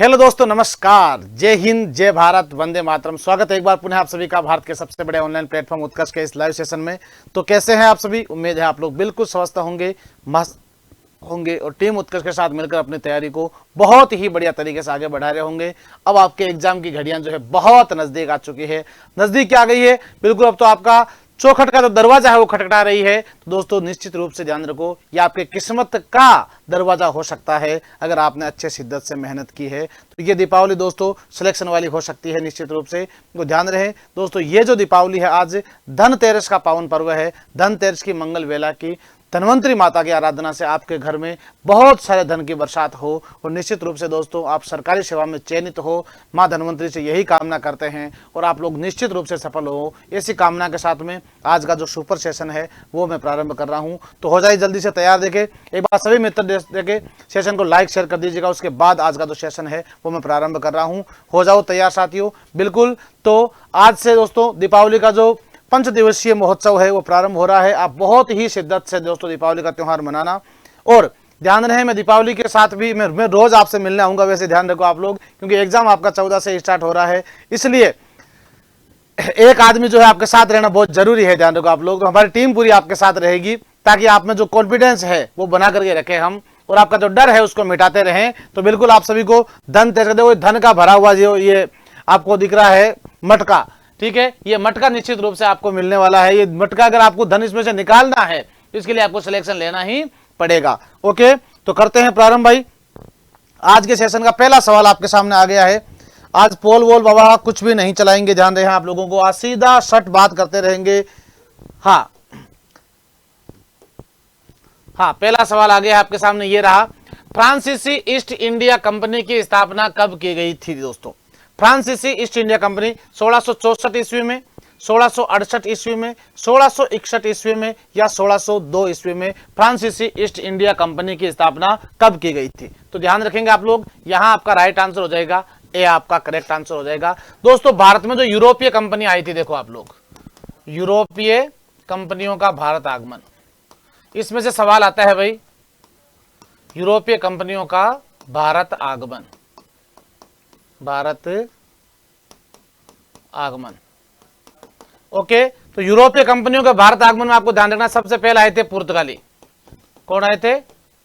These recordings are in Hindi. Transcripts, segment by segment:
हेलो दोस्तों, नमस्कार। जय हिंद, जय भारत, वंदे मातरम। स्वागत है एक बार पुनः आप सभी का भारत के सबसे बड़े ऑनलाइन प्लेटफॉर्म उत्कर्ष के इस लाइव सेशन में। तो कैसे हैं आप सभी? उम्मीद है आप लोग बिल्कुल स्वस्थ होंगे, मस्त होंगे और टीम उत्कर्ष के साथ मिलकर अपनी तैयारी को बहुत ही बढ़िया तरीके से आगे बढ़ा रहे होंगे। अब आपके एग्जाम की घड़ियां जो है बहुत नजदीक आ चुकी है, नजदीक आ गई है बिल्कुल। अब तो आपका चौखट का जो दरवाजा है वो खटखटा रही है। तो दोस्तों निश्चित रूप से ध्यान रखो, ये आपके किस्मत का दरवाजा हो सकता है अगर आपने अच्छे शिद्दत से मेहनत की है। तो ये दीपावली दोस्तों सिलेक्शन वाली हो सकती है निश्चित रूप से। तो ध्यान रहे दोस्तों, ये जो दीपावली है आज धनतेरस का पावन पर्व है। धनतेरस की मंगल वेला की धन्वंतरी माता की आराधना से आपके घर में बहुत सारे धन की बरसात हो और निश्चित रूप से दोस्तों आप सरकारी सेवा में चयनित हो। मां धन्वंतरी से यही कामना करते हैं और आप लोग निश्चित रूप से सफल हो, ऐसी कामना के साथ में आज का जो सुपर सेशन है वो मैं प्रारंभ कर रहा हूं। तो हो जाए जल्दी से तैयार। देखे एक बार सभी मित्र देखे सेशन को लाइक शेयर कर दीजिएगा। उसके बाद आज का जो सेशन है वो मैं प्रारंभ कर रहा हूँ। हो जाओ तैयार साथियों, बिल्कुल। तो आज से दोस्तों दीपावली का जो 5 दिवसीय महोत्सव है वो प्रारंभ हो रहा है। आप बहुत ही शिद्दत से दोस्तों दीपावली का त्यौहार मनाना। और ध्यान रहे मैं दीपावली के साथ भी मैं रोज आपसे मिलने आऊंगा, वैसे ध्यान रखो आप लोग, क्योंकि एग्जाम आपका 14 से स्टार्ट हो रहा है, इसलिए एक आदमी जो है आपके साथ रहना बहुत जरूरी है। ध्यान रखो आप लोग। तो हमारी टीम पूरी आपके साथ रहेगी ताकि आप में जो कॉन्फिडेंस है वो बना करके रखें हम, और आपका जो डर है उसको मिटाते रहें। तो बिल्कुल आप सभी को धन तेज देखो, धन का भरा हुआ जो ये आपको दिख रहा है मटका, ठीक है, ये मटका निश्चित रूप से आपको मिलने वाला है। ये मटका अगर आपको धन इसमें से निकालना है तो इसके लिए आपको सिलेक्शन लेना ही पड़ेगा। ओके, तो करते हैं प्रारंभ भाई। आज के सेशन का पहला सवाल आपके सामने आ गया है। आज पोल वोल बाबा कुछ भी नहीं चलाएंगे, ध्यान रहे आप लोगों को, आज सीधा सट बात करते रहेंगे। हाँ, पहला सवाल आ गया है आपके सामने, ये रहा। फ्रांसीसी ईस्ट इंडिया कंपनी की स्थापना कब की गई थी दोस्तों? फ्रांसीसी ईस्ट इंडिया कंपनी 1664 ईस्वी में, 1668 ईस्वी में, 1661 ईस्वी में या 1602 ईस्वी में फ्रांसीसी ईस्ट इंडिया कंपनी की स्थापना कब की गई थी? तो ध्यान रखेंगे आप लोग, यहां आपका राइट आंसर हो जाएगा, ए आपका करेक्ट आंसर हो जाएगा। दोस्तों भारत में जो यूरोपीय कंपनी आई थी, देखो आप लोग, यूरोपीय कंपनियों का भारत आगमन, इसमें से सवाल आता है भाई, यूरोपीय कंपनियों का भारत आगमन, भारत आगमन। ओके, तो यूरोपीय कंपनियों के भारत आगमन में आपको ध्यान रखना, सबसे पहले आए थे पुर्तगाली। कौन आए थे?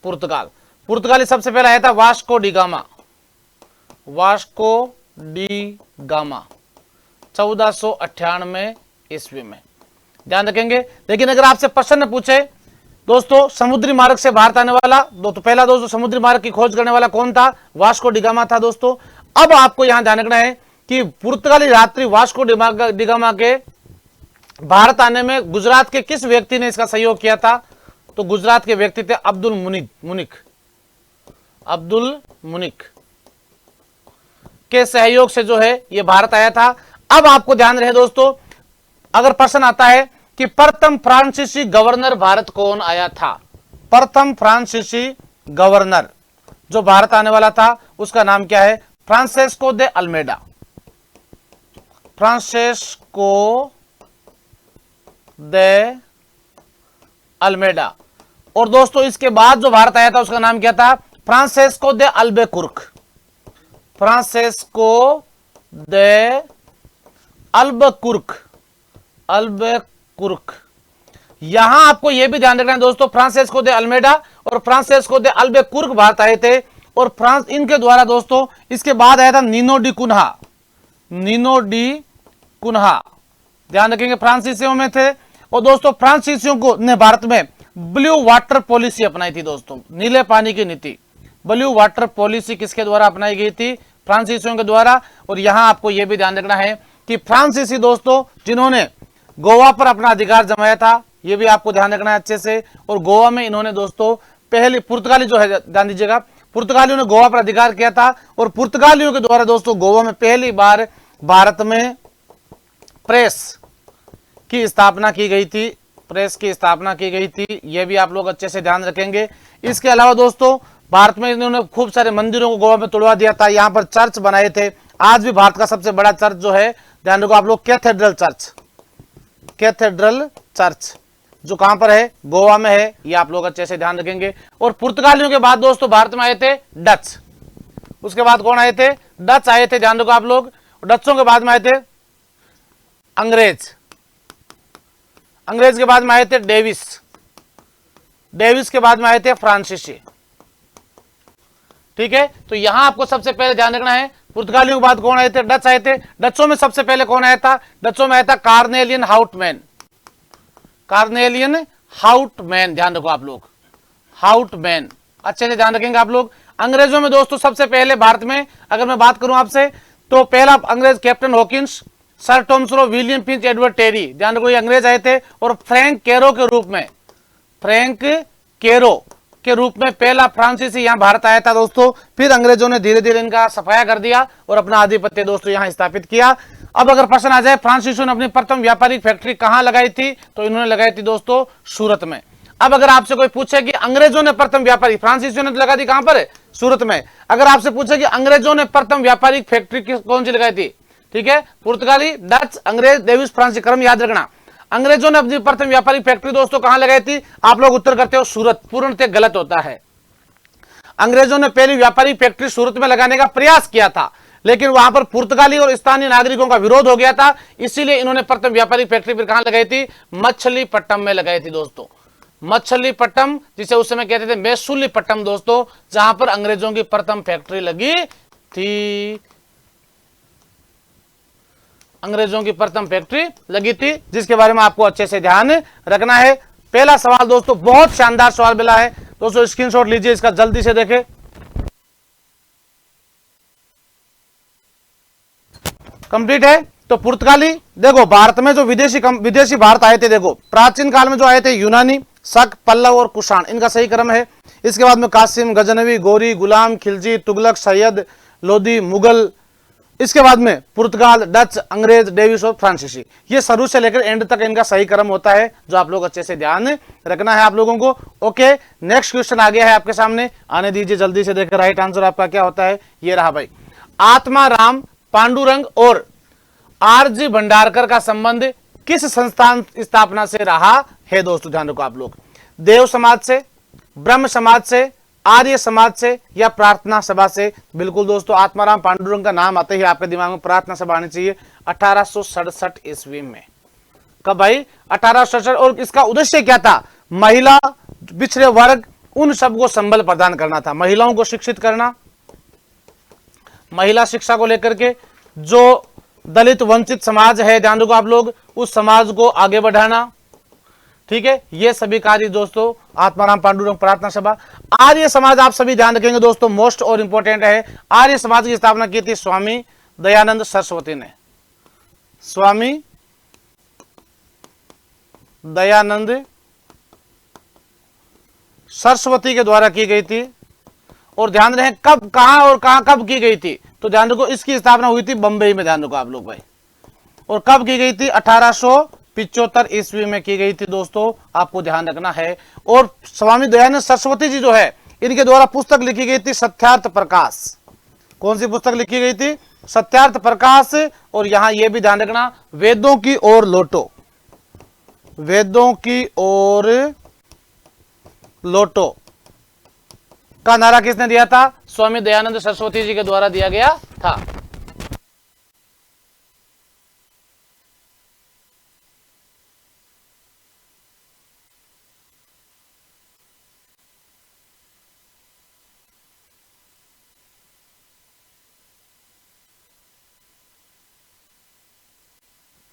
पुर्तगाल। पुर्तगाली सबसे पहले आया था Vasco D gamma, Vasco D gamma 1498 ईस्वी में, ध्यान रखेंगे। लेकिन अगर आपसे प्रश्न पूछे दोस्तों समुद्री मार्ग से भारत आने वाला, तो पहला दोस्तों समुद्री मार्ग की खोज करने वाला कौन था? वास्को डी गामा था दोस्तों। अब आपको यहां ध्यान रखना है कि पुर्तगाली यात्री वास्को डी गामा के भारत आने में गुजरात के किस व्यक्ति ने इसका सहयोग किया था? तो गुजरात के व्यक्ति थे अब्दुल मुनिक, अब्दुल मुनिक के सहयोग से जो है ये भारत आया था। अब आपको ध्यान रहे दोस्तों, अगर प्रश्न आता है कि प्रथम फ्रांसीसी गवर्नर भारत कौन आया था? प्रथम फ्रांसीसी गवर्नर जो भारत आने वाला था उसका नाम क्या है? फ्रांसेस्को दे अल्मेडा, फ्रांसेस्को दे अल्मेडा। और दोस्तों इसके बाद जो भारत आया था उसका नाम क्या था? फ्रांसेस्को दे अल्बेकुर्क, फ्रांसेस्को दे अल्बेकुर्क, अल्बेकुर्क। यहां आपको यह भी ध्यान रखना है दोस्तों, फ्रांसेस्को दे अल्मेडा और फ्रांसेस्को दे अल्बेकुर्क भारत आए थे, और फ्रांस इनके द्वारा दोस्तों इसके बाद आया था Nuno da Cunha, Nuno da Cunha, ध्यान रखेंगे, फ्रांसीसियों में थे। और दोस्तों फ्रांसीसियों को ने भारत में ब्लू वाटर पॉलिसी अपनाई थी दोस्तों, नीले पानी की नीति। ब्लू वाटर पॉलिसी किसके द्वारा अपनाई गई थी? फ्रांसीसियों के द्वारा। और यहां आपको यह भी ध्यान रखना है कि फ्रांसीसी दोस्तों जिन्होंने गोवा पर अपना अधिकार जमाया था, यह भी आपको ध्यान रखना है अच्छे से। और गोवा में इन्होंने दोस्तों पहले पुर्तगाली जो है, ध्यान दीजिएगा, पुर्तगालियों ने गोवा पर अधिकार किया था और पुर्तगालियों के द्वारा दोस्तों गोवा में पहली बार भारत में प्रेस की स्थापना की गई थी, प्रेस की स्थापना की गई थी। यह भी आप लोग अच्छे से ध्यान रखेंगे। इसके अलावा दोस्तों भारत में इन्होंने खूब सारे मंदिरों को गोवा में तोड़वा दिया था, यहां पर चर्च बनाए थे। आज भी भारत का सबसे बड़ा चर्च जो है, ध्यान रखो आप लोग, कैथेड्रल चर्च, कैथेड्रल चर्च जो कहां पर है? गोवा में है। ये आप लोग अच्छे से ध्यान रखेंगे। और पुर्तगालियों के बाद दोस्तों भारत में आए थे डच, उसके बाद कौन आए थे? डच आए थे, ध्यान रखो आप लोग। डचों के बाद में आए थे अंग्रेज, अंग्रेज के बाद में आए थे डेविस, डेविस के बाद में आए थे फ्रांसीसी। ठीक है, तो यहां आपको सबसे पहले ध्यान रखना है, पुर्तगालियों के बाद कौन आए थे? डच आए थे। डचों में सबसे पहले कौन आया था? डचों में आया था कार्नेलियन हाउटमैन, कार्नेलियन हाउटमैन, ध्यान रखो आप लोग, हाउटमैन, अच्छे से ध्यान रखेंगे आप लोग। अंग्रेजों में दोस्तों सबसे पहले भारत में अगर मैं बात करूं आपसे, तो पहला अंग्रेज captain Hawkins, sir Thomas Roe, William Finch, Edward Terry, ध्यान रखो ये अंग्रेज आए थे। और फ्रैंक केरो के रूप में, फ्रैंक केरो के रूप में पहला फ्रांसीसी यहां भारत आया था दोस्तों। फिर अंग्रेजों ने धीरे धीरे इनका सफाया कर दिया और अपना आधिपत्य दोस्तों यहां स्थापित किया। अब अगर प्रश्न आ जाए फ्रांसीसियों ने अपनी प्रथम व्यापारिक फैक्ट्री कहां लगाई थी, तो इन्होंने लगाई थी दोस्तों सूरत में। अब अगर आपसे कोई पूछे कि अंग्रेजों ने प्रथम व्यापारिक, फ्रांसीसियों ने लगा दी कहां पर? सूरत में। अगर आपसे पूछे कि अंग्रेजों ने प्रथम व्यापारिक फैक्ट्री कौन सी लगाई थी, ठीक है, पुर्तगाली, डच, अंग्रेज, डेविस, फ्रांसीसी, क्रम याद रखना। अंग्रेजों ने अपनी प्रथम व्यापारिक फैक्ट्री दोस्तों कहां लगाई थी? आप लोग उत्तर करते हो सूरत, पूर्णतः गलत होता है। अंग्रेजों ने पहली व्यापारिक फैक्ट्री सूरत में लगाने का प्रयास किया था, लेकिन वहां पर पुर्तगाली और स्थानीय नागरिकों का विरोध हो गया था, इसीलिए इन्होंने प्रथम व्यापारिक फैक्ट्री फिर कहां लगाई थी? मछलीपट्टनम में लगाई थी दोस्तों, मछलीपट्टनम, जिसे उस समय कहते थे मैसूलीपट्टनम दोस्तों, जहां पर अंग्रेजों की प्रथम फैक्ट्री लगी थी, अंग्रेजों की प्रथम फैक्ट्री लगी थी, जिसके बारे में आपको अच्छे से ध्यान रखना है। पहला सवाल दोस्तों बहुत शानदार सवाल मिला है दोस्तों, स्क्रीनशॉट लीजिए इसका, जल्दी से देखें। कंप्लीट है। तो पुर्तगाली, देखो भारत में जो विदेशी भारत आए थे, देखो प्राचीन काल में जो आए थे यूनानी, शक, पल्लव और कुषाण, इनका सही क्रम है। इसके बाद में कासिम, गजनवी, गोरी, गुलाम, खिलजी, तुगलक, सैयद, लोदी, मुगल, इसके बाद में पुर्तगाल, डच, अंग्रेज, डेविस और फ्रांसीसी। ये शुरू से लेकर एंड तक इनका सही क्रम होता है, जो आप लोग अच्छे से ध्यान रखना है आप लोगों को। ओके, नेक्स्ट क्वेश्चन आ गया है आपके सामने, आने दीजिए जल्दी से, देखकर राइट आंसर आपका क्या होता है। ये रहा भाई, आत्माराम पांडुरंग और आरजी भंडारकर का संबंध किस संस्थान स्थापना से रहा है दोस्तों? ध्यान रखो आप लोग, देव समाज से, ब्रह्म समाज से, आर्य समाज से या प्रार्थना सभा से? बिल्कुल दोस्तों, आत्माराम पांडुरंग का नाम आते ही आपके दिमाग में प्रार्थना सभा आनी चाहिए। 1867 ईस्वी में। कब भाई? 1867। और इसका उद्देश्य क्या था? महिला, पिछड़े वर्ग, उन सबको संबल प्रदान करना था, महिलाओं को शिक्षित करना, महिला शिक्षा को लेकर के जो दलित वंचित समाज है, ध्यान रखो आप लोग, उस समाज को आगे बढ़ाना। ठीक है, ये सभी कार्य दोस्तों आत्माराम पांडुरंग प्रार्थना सभा। आर्य समाज आप सभी ध्यान रखेंगे दोस्तों, मोस्ट और इंपॉर्टेंट है। आर्य समाज की स्थापना की थी स्वामी दयानंद सरस्वती ने, स्वामी दयानंद सरस्वती के द्वारा की गई थी। और ध्यान रखें कब, कहां और कहां कब की गई थी, तो ध्यान रखो इसकी स्थापना हुई थी बंबई में, ध्यान रखो आप लोग भाई। और कब की गई थी? 1875 ईस्वी में की गई थी दोस्तों, आपको ध्यान रखना है। और स्वामी दयानंद सरस्वती जी जो है, इनके द्वारा पुस्तक लिखी गई थी सत्यार्थ प्रकाश। कौन सी पुस्तक लिखी गई थी? सत्यार्थ प्रकाश। और यहां यह भी ध्यान रखना, वेदों की ओर लौटो, वेदों की ओर लौटो का नारा किसने दिया था? स्वामी दयानंद सरस्वती जी के द्वारा दिया गया था।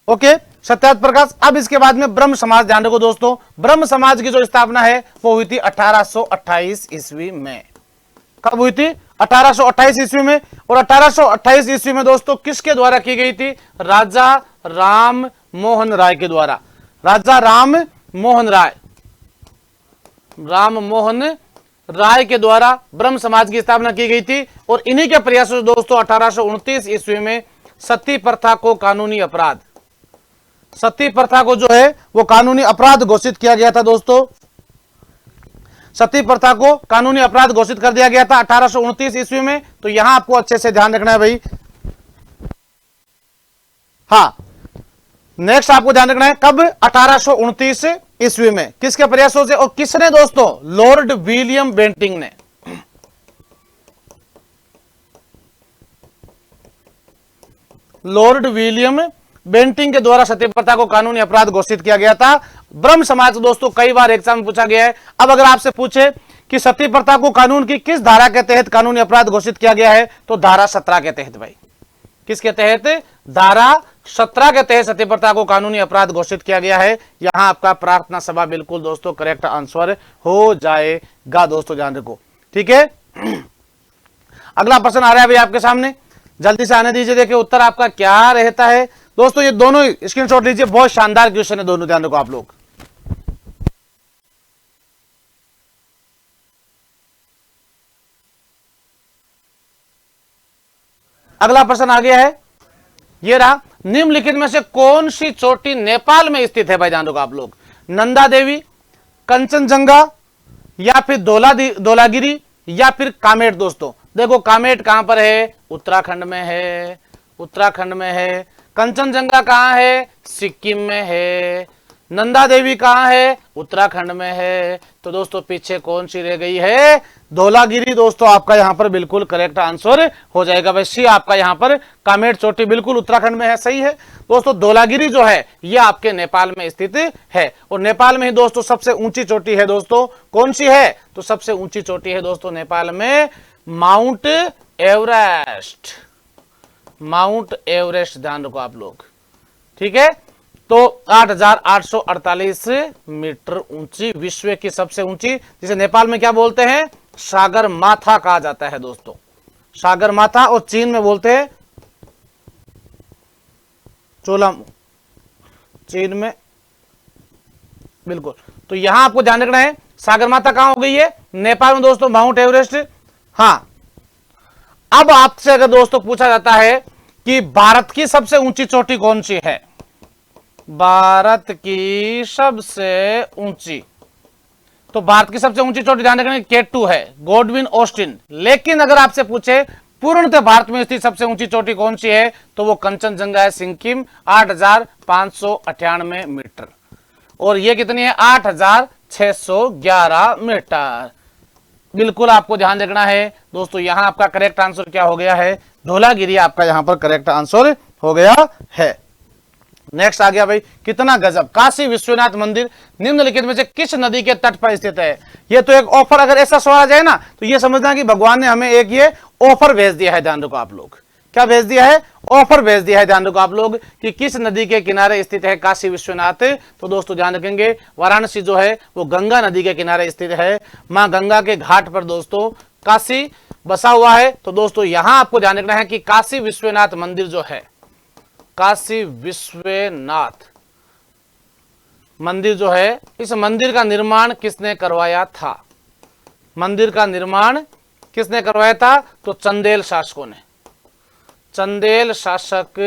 ओके, सत्यार्थ प्रकाश। अब इसके बाद में ब्रह्म समाज, ध्यान रखो दोस्तों, ब्रह्म समाज की जो स्थापना है वो हुई थी 1828 ईस्वी में। कब हुई थी? 1828 ईस्वी में। और 1828 ईस्वी में दोस्तों किसके द्वारा की गई थी? राजा राम मोहन राय के द्वारा। राजा राम मोहन राय, राम मोहन राय के द्वारा ब्रह्म समाज की स्थापना की गई थी। और इन्हीं के प्रयासों से दोस्तों 1829 ईस्वी में सती प्रथा को कानूनी अपराध, सती प्रथा को जो है वो कानूनी अपराध घोषित किया गया था दोस्तों। सती प्रथा को कानूनी अपराध घोषित कर दिया गया था 1829 ईस्वी में। तो यहां आपको अच्छे से ध्यान रखना है भाई। हाँ, नेक्स्ट आपको ध्यान रखना है कब? 1829 ईस्वी में। किसके प्रयासों से और किसने दोस्तों? लॉर्ड विलियम बेंटिंग ने। लॉर्ड विलियम बेंटिंग के द्वारा सती प्रथा को कानूनी अपराध घोषित किया गया था। ब्रह्म समाज दोस्तों कई बार एग्जाम में पूछा गया है। अब अगर आपसे पूछे कि सती प्रथा को कानून की किस धारा के तहत कानूनी अपराध घोषित किया गया है, तो धारा 17 के तहत। भाई किसके तहत? धारा 17 के तहत सती प्रथा को कानूनी अपराध घोषित किया गया है। यहां आपका प्रार्थना सभा बिल्कुल दोस्तों करेक्ट आंसर हो जाएगा दोस्तों, ध्यान रखो। ठीक है, अगला प्रश्न आ रहा है भाई आपके सामने, जल्दी से आने दीजिए। देखिए उत्तर आपका क्या रहता है दोस्तों, ये दोनों स्क्रीनशॉट लीजिए, बहुत शानदार क्वेश्चन है दोनों, ध्यान रखो आप लोग। अगला प्रश्न आ गया है, ये रहा, निम्नलिखित में से कौन सी चोटी नेपाल में स्थित है? भाई ध्यान रखो आप लोग, नंदा देवी, कंचनजंगा, या फिर धौलागिरी, या फिर कामेट। दोस्तों देखो कामेट कहां पर है? उत्तराखंड में है, उत्तराखंड में है। कंचनजंगा कहां है? सिक्किम में है। नंदा देवी कहां है? उत्तराखंड में है। तो दोस्तों पीछे कौन सी रह गई है? धौलागिरी दोस्तों आपका यहां पर बिल्कुल करेक्ट आंसर हो जाएगा। भाई सी आपका यहां पर कामेट चोटी बिल्कुल उत्तराखंड में है, सही है दोस्तों। धौलागिरी जो है ये आपके नेपाल में स्थित है, और नेपाल में ही दोस्तों सबसे ऊंची चोटी है दोस्तों, कौन सी है? तो सबसे ऊंची चोटी है दोस्तों नेपाल में माउंट एवरेस्ट, माउंट एवरेस्ट, ध्यान रखो आप लोग। ठीक है, तो 8,848 मीटर ऊंची, विश्व की सबसे ऊंची, जिसे नेपाल में क्या बोलते हैं? सागर माथा कहा जाता है दोस्तों, सागर माथा। और चीन में बोलते हैं चोलम, चीन में बिल्कुल। तो यहां आपको ध्यान रखना है, सागर माथा कहां हो गई है? नेपाल में दोस्तों, माउंट एवरेस्ट। हां, अब आपसे अगर दोस्तों पूछा जाता है कि भारत की सबसे ऊंची चोटी कौन सी है? भारत की सबसे ऊंची, तो भारत की सबसे ऊंची चोटी ध्यान रखना K2 है, गॉडविन ऑस्टिन। लेकिन अगर आपसे पूछे पूर्णतः भारत में स्थित सबसे ऊंची चोटी कौन सी है, तो वो कंचनजंगा है, सिक्किम, 8,598 मीटर। और ये कितनी है? 8,611 मीटर। बिल्कुल आपको ध्यान रखना है दोस्तों, यहां आपका करेक्ट आंसर क्या हो गया है? धौलागिरी आपका यहां पर करेक्ट आंसर हो गया है। नेक्स्ट आ गया भाई, कितना गजब, काशी विश्वनाथ मंदिर निम्नलिखित में से किस नदी के तट पर स्थित है? ये तो एक ऑफर, अगर ऐसा सवाल आ जाए ना तो ये समझना कि भगवान ने हमें एक ये ऑफर भेज दिया है। ध्यान रखो आप लोग, क्या भेज दिया है? ऑफर भेज दिया है। ध्यान रखो आप लोग कि किस नदी के किनारे स्थित है काशी विश्वनाथ। तो दोस्तों ध्यान रखेंगे, वाराणसी जो है वो गंगा नदी के किनारे स्थित है, मां गंगा के घाट पर दोस्तों काशी बसा हुआ है। तो दोस्तों यहां आपको ध्यान रखना है कि काशी विश्वनाथ मंदिर जो है, काशी विश्वनाथ मंदिर जो है, इस मंदिर का निर्माण किसने करवाया था? मंदिर का निर्माण किसने करवाया था? तो चंदेल शासकों ने, चंदेल शासक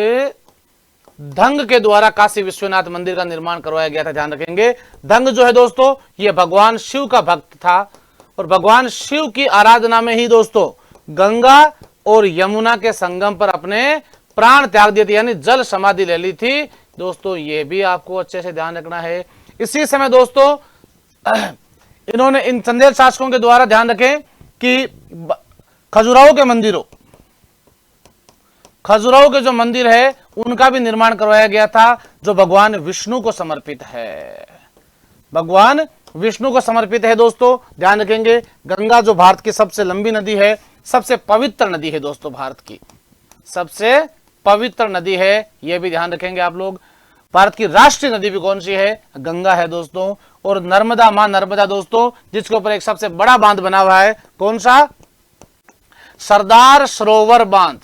धंग के द्वारा काशी विश्वनाथ मंदिर का निर्माण करवाया गया था। ध्यान रखेंगे, धंग जो है दोस्तों ये भगवान शिव का भक्त था, और भगवान शिव की आराधना में ही दोस्तों गंगा और यमुना के संगम पर अपने प्राण त्याग दिए थे, यानी जल समाधि ले ली थी दोस्तों। ये भी आपको अच्छे से ध्यान रखना है। इसी समय दोस्तों इन्होंने, इन चंदेल शासकों के द्वारा, ध्यान रखें कि खजुराहो के मंदिरों, खजुराहो के जो मंदिर है उनका भी निर्माण करवाया गया था, जो भगवान विष्णु को समर्पित है, भगवान विष्णु को समर्पित है दोस्तों। ध्यान रखेंगे, गंगा जो भारत की सबसे लंबी नदी है, सबसे पवित्र नदी है दोस्तों, भारत की सबसे पवित्र नदी है, यह भी ध्यान रखेंगे आप लोग। भारत की राष्ट्रीय नदी भी कौन सी है? गंगा है दोस्तों। और नर्मदा, मां नर्मदा दोस्तों, जिसके ऊपर एक सबसे बड़ा बांध बना हुआ है, कौन सा? सरदार सरोवर बांध,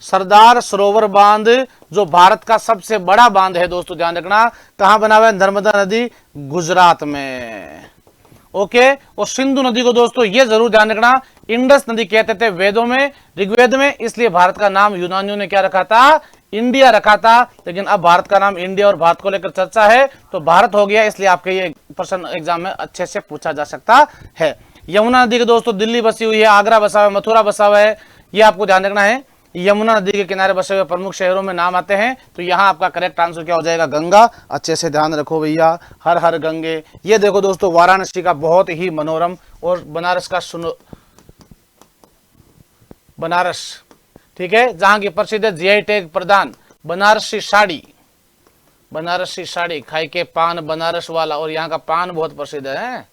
सरदार सरोवर बांध जो भारत का सबसे बड़ा बांध है दोस्तों, ध्यान रखना। कहां बना हुआ है? नर्मदा नदी, गुजरात में। ओके, और सिंधु नदी को दोस्तों ये जरूर ध्यान रखना, इंडस नदी कहते थे वेदों में, ऋग्वेद में, इसलिए भारत का नाम यूनानियों ने क्या रखा था? इंडिया रखा था। लेकिन अब भारत का नाम इंडिया और भारत को लेकर चर्चा है तो भारत हो गया, इसलिए आपके ये प्रश्न एग्जाम में अच्छे से पूछा जा सकता है। यमुना नदी के दोस्तों दिल्ली बसी हुई है, आगरा बसा हुआ है, मथुरा बसा हुआ है, ये आपको ध्यान रखना है। यमुना नदी के किनारे बसे हुए प्रमुख शहरों में नाम आते हैं, तो यहां आपका करेक्ट आंसर क्या हो जाएगा? गंगा। अच्छे से ध्यान रखो भैया, हर हर गंगे। ये देखो दोस्तों वाराणसी का बहुत ही मनोरम, और बनारस का सुनो, बनारस ठीक है, जहां की प्रसिद्ध है जीआई टैग प्रदान बनारसी साड़ी, बनारसी साड़ी खाई के पान बनारस वाला, और यहाँ का पान बहुत प्रसिद्ध है।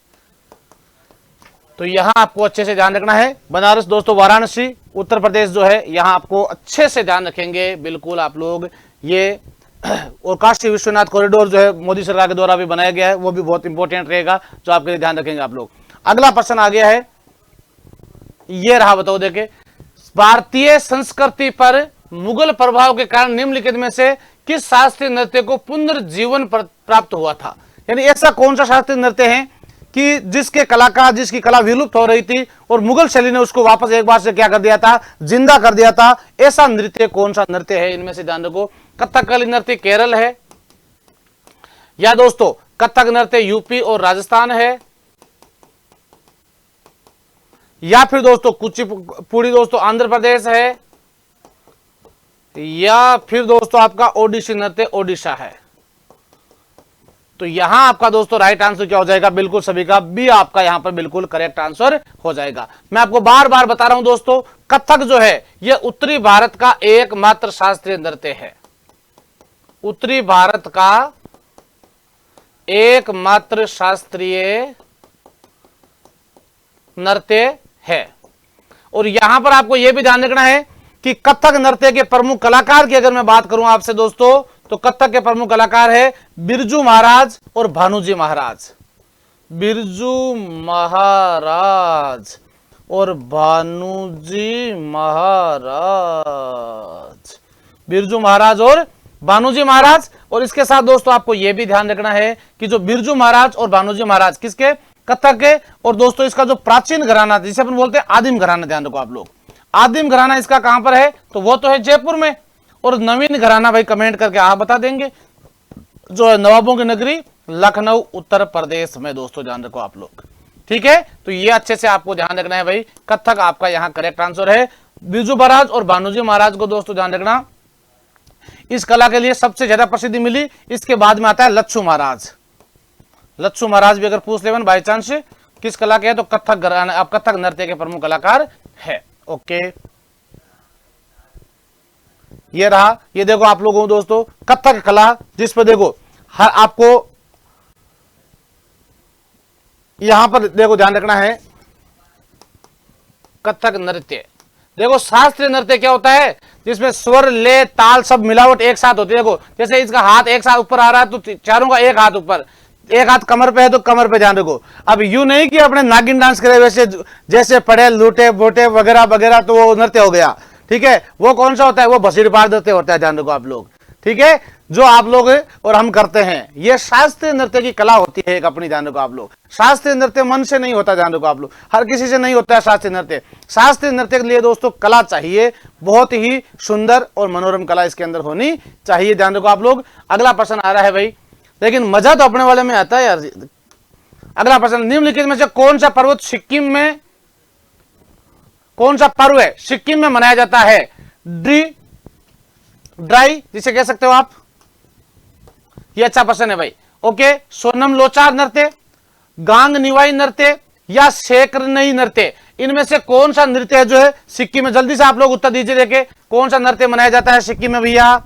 तो यहाँ आपको अच्छे से ध्यान रखना है। बनारस दोस्तों वाराणसी उत्तर प्रदेश जो है, यहाँ आपको अच्छे से ध्यान रखेंगे बिल्कुल आप लोग ये। और काशी विश्वनाथ कॉरिडोर जो है मोदी सरकार के द्वारा भी बनाया गया है, वो भी बहुत इंपॉर्टेंट रहेगा, जो आपके लिए ध्यान रखेंगे आप लोग। अगला प्रश्न आ गया है, ये रहा, बताओ देखे, भारतीय संस्कृति पर मुगल प्रभाव के कारण निम्नलिखित में से किस शास्त्रीय नृत्य को पुनर्जीवन प्राप्त हुआ था। यानी ऐसा कौन सा शास्त्रीय नृत्य है कि जिसके कलाकार, जिसकी कला विलुप्त हो रही थी और मुगल शैली ने उसको वापस एक बार से क्या कर दिया था, जिंदा कर दिया था। ऐसा नृत्य कौन सा नृत्य है, इनमें से ध्यान रखो। कथकली नृत्य केरल है, या दोस्तों कथक नृत्य यूपी और राजस्थान है, या फिर दोस्तों कुचिपुड़ी दोस्तों आंध्र प्रदेश है, या फिर दोस्तों आपका ओडिसी नृत्य ओडिशा है। तो यहां आपका दोस्तों राइट आंसर क्या हो जाएगा, बिल्कुल सभी का बी आपका यहां पर बिल्कुल करेक्ट आंसर हो जाएगा। मैं आपको बार बार बता रहा हूं दोस्तों, कथक जो है यह उत्तरी भारत का एकमात्र शास्त्रीय नृत्य है, उत्तरी भारत का एकमात्र शास्त्रीय नृत्य है। और यहां पर आपको यह भी ध्यान रखना है कि कथक नृत्य के प्रमुख कलाकार की अगर मैं बात करूं आपसे दोस्तों, तो कथक के प्रमुख कलाकार है बिरजू महाराज और भानुजी महाराज, बिरजू महाराज और भानुजी महाराज, बिरजू महाराज और भानुजी महाराज। और इसके साथ दोस्तों आपको यह भी ध्यान रखना है कि जो बिरजू महाराज और भानुजी महाराज किसके, कथक के। और दोस्तों इसका जो प्राचीन घराना जिसे अपन बोलते हैं आदिम घराना, ध्यान रखो आप लोग, आदिम घराना इसका कहां पर है, तो वो तो है जयपुर में। और नवीन घराना भाई कमेंट करके आप बता देंगे, जो है नवाबों की नगरी लखनऊ उत्तर प्रदेश में। दोस्तों ध्यान रखो आप लोग, ठीक है। तो ये अच्छे से आपको ध्यान रखना है भाई, कथक आपका यहां करेक्ट आंसर है। बिरजू महाराज और भानुजी महाराज को दोस्तों ध्यान रखना, इस कला के लिए सबसे ज्यादा प्रसिद्धि मिली। इसके बाद में आता है लच्छू महाराज, लच्छू महाराज भी अगर पूछ ले बाई चांस किस कला के है, तो कथक घराना, आप कथक नृत्य के प्रमुख कलाकार है। ओके, ये रहा, ये देखो आप लोगों को दोस्तों कथक कला, जिस पर देखो हर आपको यहां पर देखो ध्यान रखना है, कथक नृत्य देखो शास्त्रीय नृत्य क्या होता है, जिसमें स्वर ले ताल सब मिलावट एक साथ होती है। देखो जैसे इसका हाथ एक साथ ऊपर आ रहा है, तो चारों का एक हाथ ऊपर, एक हाथ कमर पे है तो कमर पे ध्यान रखो। अब यूं नहीं कि अपने नागिन डांस करे वैसे, जैसे पड़े लूटे बोटे वगैरह वगैरह, तो वो नृत्य हो गया, ठीक है। वो कौन सा होता है, वो भसीड़ पार नृत्य होता है, ध्यान रखो आप लोग, ठीक है। जो आप लोग और हम करते हैं, ये शास्त्रीय नृत्य की कला होती है एक अपनी, ध्यान रखो आप लोग। शास्त्रीय नृत्य मन से नहीं होता, ध्यान रखो आप लोग, हर किसी से नहीं होता है शास्त्रीय नृत्य। शास्त्रीय नृत्य के लिए दोस्तों कला चाहिए, बहुत ही सुंदर और मनोरम कला इसके अंदर होनी चाहिए, ध्यान रखो आप लोग। अगला प्रश्न आ रहा है भाई, लेकिन मजा तो अपने वाले में आता है यार। अगला प्रश्न, निम्नलिखित में से कौन सा पर्वत सिक्किम में, कौन सा पर्व है सिक्किम में मनाया जाता है, ड्राई जिसे कह सकते हो आप, ये अच्छा प्रश्न है भाई। ओके, सोनम लोचार नृत्य, गांग निवाई नृत्य या शेकरनई नृत्य, इनमें से कौन सा नृत्य है जो है सिक्किम में, जल्दी से आप लोग उत्तर दीजिए, देखे कौन सा नृत्य मनाया जाता है सिक्किम में भैया।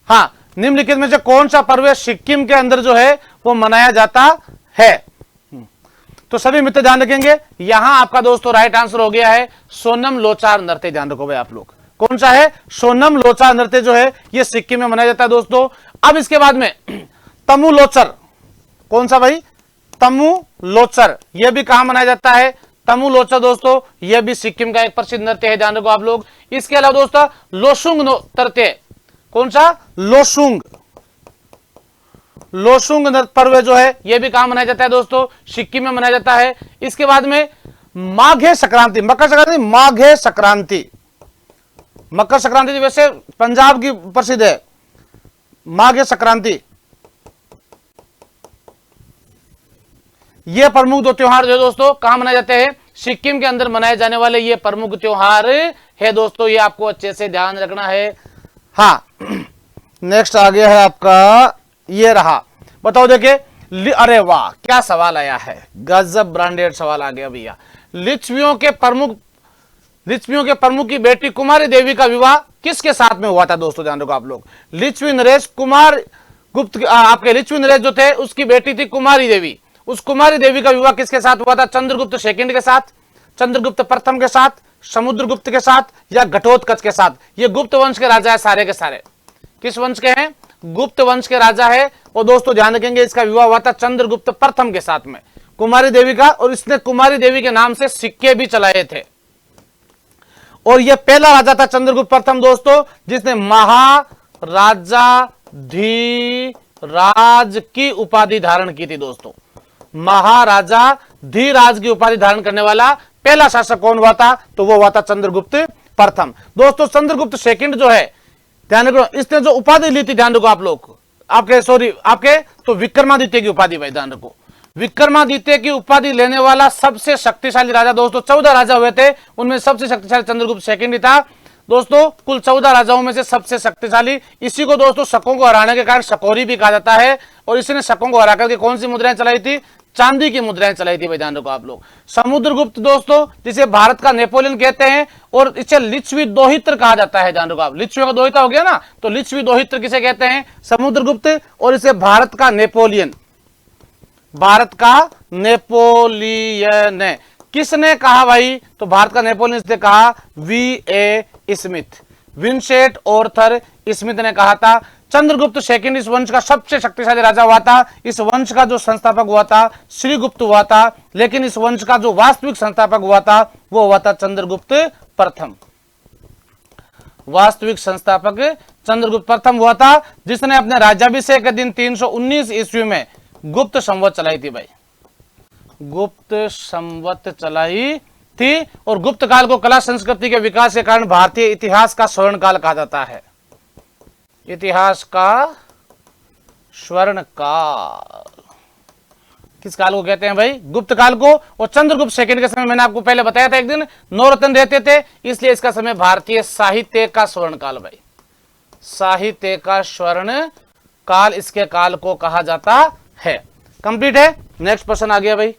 हाँ, निम्नलिखित में से कौन सा पर्व सिक्किम के अंदर जो है वो मनाया जाता है। तो सभी मित्र ध्यान रखेंगे, यहां आपका दोस्तों राइट आंसर हो गया है सोनम लोचार नृत्य, ध्यान रखो भाई आप लोग, कौन सा है, सोनम लोचार नृत्य जो है ये सिक्किम में मनाया जाता है दोस्तों। अब इसके बाद में तमु लोचर, कौन सा भाई, तमु लोचर, यह भी कहां मनाया जाता है, तमु लोचर दोस्तों यह भी सिक्किम का एक प्रसिद्ध नृत्य है, ध्यान रखो आप लोग। इसके अलावा दोस्तों लोसुंग नृत्य, कौन सा, लोसुंग, लोसुंग पर्व जो है यह भी कहां मनाया जाता है दोस्तों, सिक्किम में मनाया जाता है। इसके बाद में माघे संक्रांति, मकर संक्रांति, माघे संक्रांति, मकर संक्रांति वैसे पंजाब की प्रसिद्ध है, माघे संक्रांति, ये प्रमुख दो त्योहार जो दोस्तों कहां मनाए जाते हैं, सिक्किम के अंदर मनाए जाने वाले ये प्रमुख त्योहार है दोस्तों, ये आपको अच्छे से ध्यान रखना है। हाँ, नेक्स्ट आ गया है आपका ये रहा, बताओ देखिए। अरे वाह क्या सवाल आया है, गजब ब्रांडेड सवाल आ गया भैया। लिच्छवियों के प्रमुख की बेटी कुमारी देवी का विवाह किसके साथ में हुआ था दोस्तों, ध्यान रखो आप लोग। लिच्छवी नरेश कुमार गुप्त, आपके लिच्छवी नरेश जो थे उसकी बेटी थी कुमारी देवी। उस कुमारी देवी का विवाह किसके साथ हुआ था? चंद्रगुप्त सेकंड के साथ, चंद्रगुप्त प्रथम के साथ, समुद्रगुप्त के साथ या घटोत्कच के साथ। ये गुप्त वंश के राजा है सारे के सारे। किस वंश के हैं? गुप्त वंश के राजा है। और दोस्तों ध्यान रखेंगे इसका विवाह हुआ था चंद्रगुप्त प्रथम के साथ में कुमारी देवी का, और इसने कुमारी देवी के नाम से सिक्के भी चलाए थे। और यह पहला राजा था चंद्रगुप्त प्रथम दोस्तों जिसने महाराजाधिराज की उपाधि धारण की थी दोस्तों। महाराजाधिराज की उपाधि धारण करने वाला पहला शासक कौन हुआ था? तो वो हुआ था चंद्रगुप्त प्रथम। दोस्तों चंद्रगुप्त सेकंड जो है, ध्यान रखो, इसने जो उपाधि ली थी, ध्यान रखो आप लोग, आपके तो विक्रमादित्य की उपाधि भाई, ध्यान रखो। विक्रमादित्य की उपाधि लेने वाला सबसे शक्तिशाली राजा दोस्तों, 14 राजा हुए थे, उनमें सबसे शक्तिशाली चंद्रगुप्त सेकंड ही था दोस्तों। कुल 14 राजाओं में से सबसे शक्तिशाली। इसी को दोस्तों शकों को हराने के कारण शकोरी भी कहा जाता है। और इसने शकों को हरा करके कौन सी मुद्राएं चलाई थी? चांदी की मुद्राएं चलाई थी भाई, ध्यान रखो आप लोग। समुद्रगुप्त दोस्तों जिसे भारत का नेपोलियन कहते हैं, और इसे लिच्छवी दोहित्र कहा जाता है, ध्यान रखो आप। लिच्छवी का दोहिता हो गया ना, तो लिच्छवी दोहित्र किसे कहते हैं? समुद्रगुप्त। और इसे भारत का नेपोलियन है। किसने कहा भाई? तो भारत का नेपोलियन इसने कहा V.A. Smith, Vincent Arthur Smith ने कहा था। चंद्रगुप्त सेकंड इस वंश का सबसे शक्तिशाली राजा हुआ था। इस वंश का जो संस्थापक हुआ था श्रीगुप्त हुआ था, लेकिन इस वंश का जो वास्तविक संस्थापक हुआ था वो हुआ था चंद्रगुप्त प्रथम। वास्तविक संस्थापक चंद्रगुप्त प्रथम हुआ था, जिसने अपने राज्याभिषेक के दिन 319 ईस्वी में गुप्त संवत चलाई थी भाई, गुप्त संवत चलाई थी। और गुप्त काल को कला संस्कृति के विकास के कारण भारतीय इतिहास का स्वर्ण काल कहा जाता है। इतिहास का स्वर्ण काल किस काल को कहते हैं भाई? गुप्त काल को। और चंद्रगुप्त सेकंड के समय मैंने आपको पहले बताया था एक दिन, 9 रत्न रहते थे, इसलिए इसका समय भारतीय साहित्य का स्वर्ण काल भाई, साहित्य का स्वर्ण काल इसके काल को कहा जाता है। कंप्लीट है। नेक्स्ट प्रश्न आ गया भाई,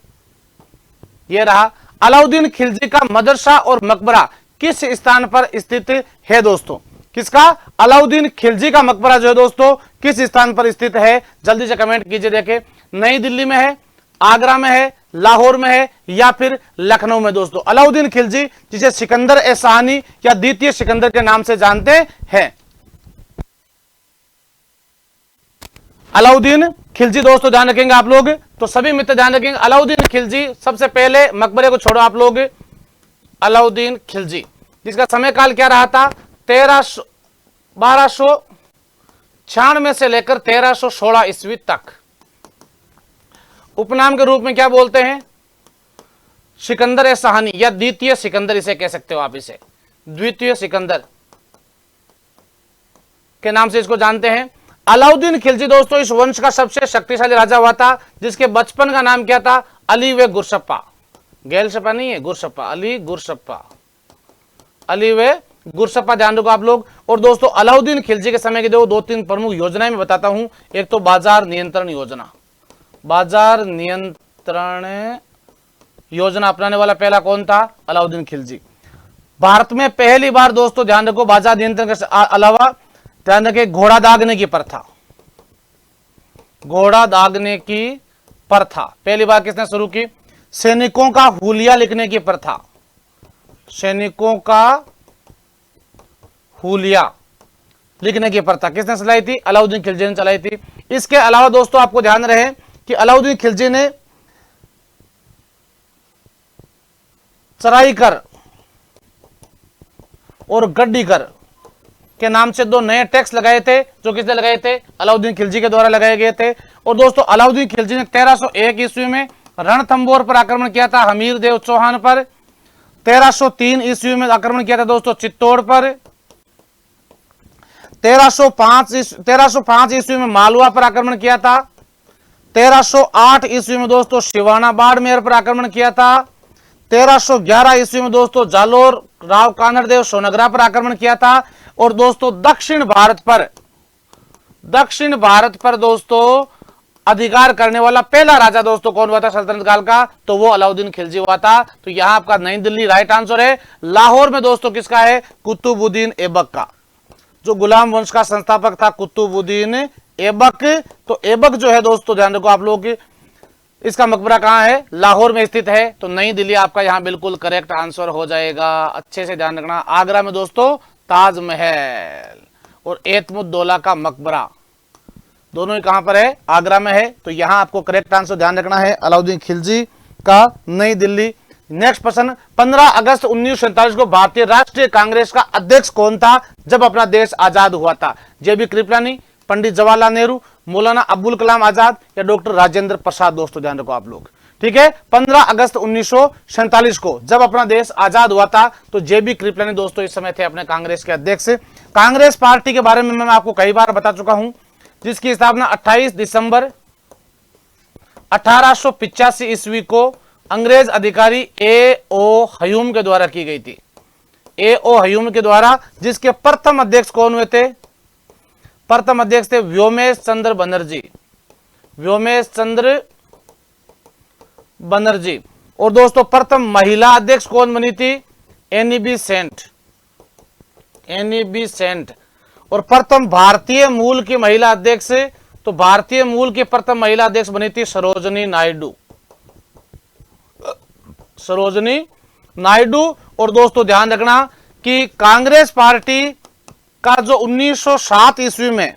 ये रहा। अलाउद्दीन खिलजी का मदरसा और मकबरा किस स्थान पर स्थित है दोस्तों? किसका? अलाउद्दीन खिलजी का मकबरा जो है दोस्तों किस स्थान पर स्थित है? जल्दी से कमेंट कीजिए। देखें, नई दिल्ली में है, आगरा में है, लाहौर में है या फिर लखनऊ में दोस्तों। अलाउद्दीन खिलजी जिसे सिकंदर ए शाहनी या द्वितीय सिकंदर के नाम से जानते हैं। अलाउद्दीन खिलजी दोस्तों ध्यान रखेंगे आप लोग, तो सभी मित्र ध्यान रखेंगे। अलाउद्दीन खिलजी, सबसे पहले मकबरे को छोड़ो आप लोग। अलाउद्दीन खिलजी जिसका समय काल क्या रहा था? 1296 से लेकर 1316 ईस्वी तक। उपनाम के रूप में क्या बोलते हैं? सिकंदर ए शाहनी या द्वितीय सिकंदर इसे कह सकते हो आप, इसे द्वितीय सिकंदर के नाम से इसको जानते हैं। अलाउद्दीन खिलजी दोस्तों इस वंश का सबसे शक्तिशाली राजा हुआ था, जिसके बचपन का नाम क्या था? अली वे गुरसप्पा। गैलसप्पा नहीं है, गुरसप्पा, अली गुरसप्पा, अली वे गुरसप्पा, ध्यान रखो आप लोग। और दोस्तों अलाउद्दीन खिलजी के समय की देखो 2-3 प्रमुख योजनाएं मैं बताता हूं। एक तो बाजार नियंत्रण योजना, बाजार नियंत्रण योजना अपनाने वाला पहला कौन था? अलाउद्दीन खिलजी। भारत में पहली बार दोस्तों ध्यान रखो बाजार नियंत्रण के अलावा ध्यान रखें घोड़ा दागने की प्रथा, घोड़ा दागने की प्रथा पहली बार किसने शुरू की? सैनिकों का हुलिया लिखने की प्रथा, सैनिकों का हुलिया लिखने की प्रथा किसने चलाई थी? अलाउद्दीन खिलजी ने चलाई थी। इसके अलावा दोस्तों आपको ध्यान रहे कि अलाउद्दीन खिलजी ने चराईकर और गड्डीकर के नाम से 2 नए टैक्स लगाए थे, जो किसने लगाए थे? अलाउद्दीन खिलजी के द्वारा लगाए गए थे। और दोस्तों अलाउद्दीन खिलजी ने 1301 ईस्वी में रणथंबोर पर आक्रमण किया था, हमीर देव चौहान पर। 1303 ईस्वी में आक्रमण किया था दोस्तों चित्तौड़ पर। 1305 ईस्वी में मालवा पर आक्रमण किया था। 1308 ईस्वी में दोस्तों शिवाना बाड़मेर पर आक्रमण किया था। 1311 ईस्वी में दोस्तों जालोर राव कानड़देव सोनगरा पर आक्रमण किया था। और दोस्तों दक्षिण भारत पर दक्षिण भारत पर दोस्तों अधिकार करने वाला पहला राजा दोस्तों कौन हुआ था सल्तनत काल का, तो वो अलाउद्दीन खिलजी हुआ था। तो यहां आपका नई दिल्ली राइट आंसर है। लाहौर में दोस्तों किसका है, कुतुबुद्दीन ऐबक का, जो गुलाम वंश का संस्थापक था कुतुबुद्दीन ऐबक। तो ऐबक जो है दोस्तों ध्यान रखो आप लोग, इसका मकबरा कहां है, लाहौर में स्थित है। तो नई दिल्ली आपका यहां बिल्कुल करेक्ट आंसर हो जाएगा। अच्छे से ध्यान रखना। आगरा में दोस्तों ताजमहल और एतमुद्दौला का मकबरा दोनों ही कहां पर है, आगरा में है। तो यहां आपको करेक्ट आंसर ध्यान रखना है अलाउद्दीन खिलजी का, नई दिल्ली। नेक्स्ट प्रश्न, 15 अगस्त 1947 को भारतीय राष्ट्रीय कांग्रेस का अध्यक्ष कौन था जब अपना देश आजाद हुआ था? जेबी कृपलानी, पंडित जवाहरलाल नेहरू, मौलाना अब्दुल कलाम आजाद या डॉक्टर राजेंद्र प्रसाद? दोस्तों ध्यान रखो आप लोग, ठीक है। 15 अगस्त 1947 को जब अपना देश आजाद हुआ था तो जेबी कृपलानी दोस्तों इस समय थे अपने कांग्रेस के अध्यक्ष। कांग्रेस पार्टी के बारे में मैं आपको कई बार बता चुका हूं, जिसकी स्थापना 28 दिसंबर 1885 ईस्वी को अंग्रेज अधिकारी ए.ओ. ह्यूम के द्वारा की गई थी। ए.ओ. ह्यूम के द्वारा, जिसके प्रथम अध्यक्ष कौन हुए थे? प्रथम अध्यक्ष थे व्योमेश चंद्र बनर्जी, व्योमेश चंद्र बनर्जी। और दोस्तों प्रथम महिला अध्यक्ष कौन बनी थी? Any be sent, any be sent. और प्रथम भारतीय मूल की महिला अध्यक्ष, तो भारतीय मूल की प्रथम महिला अध्यक्ष बनी थी सरोजनी नायडू, सरोजनी नायडू। और दोस्तों ध्यान रखना कि कांग्रेस पार्टी का जो 1907 ईस्वी में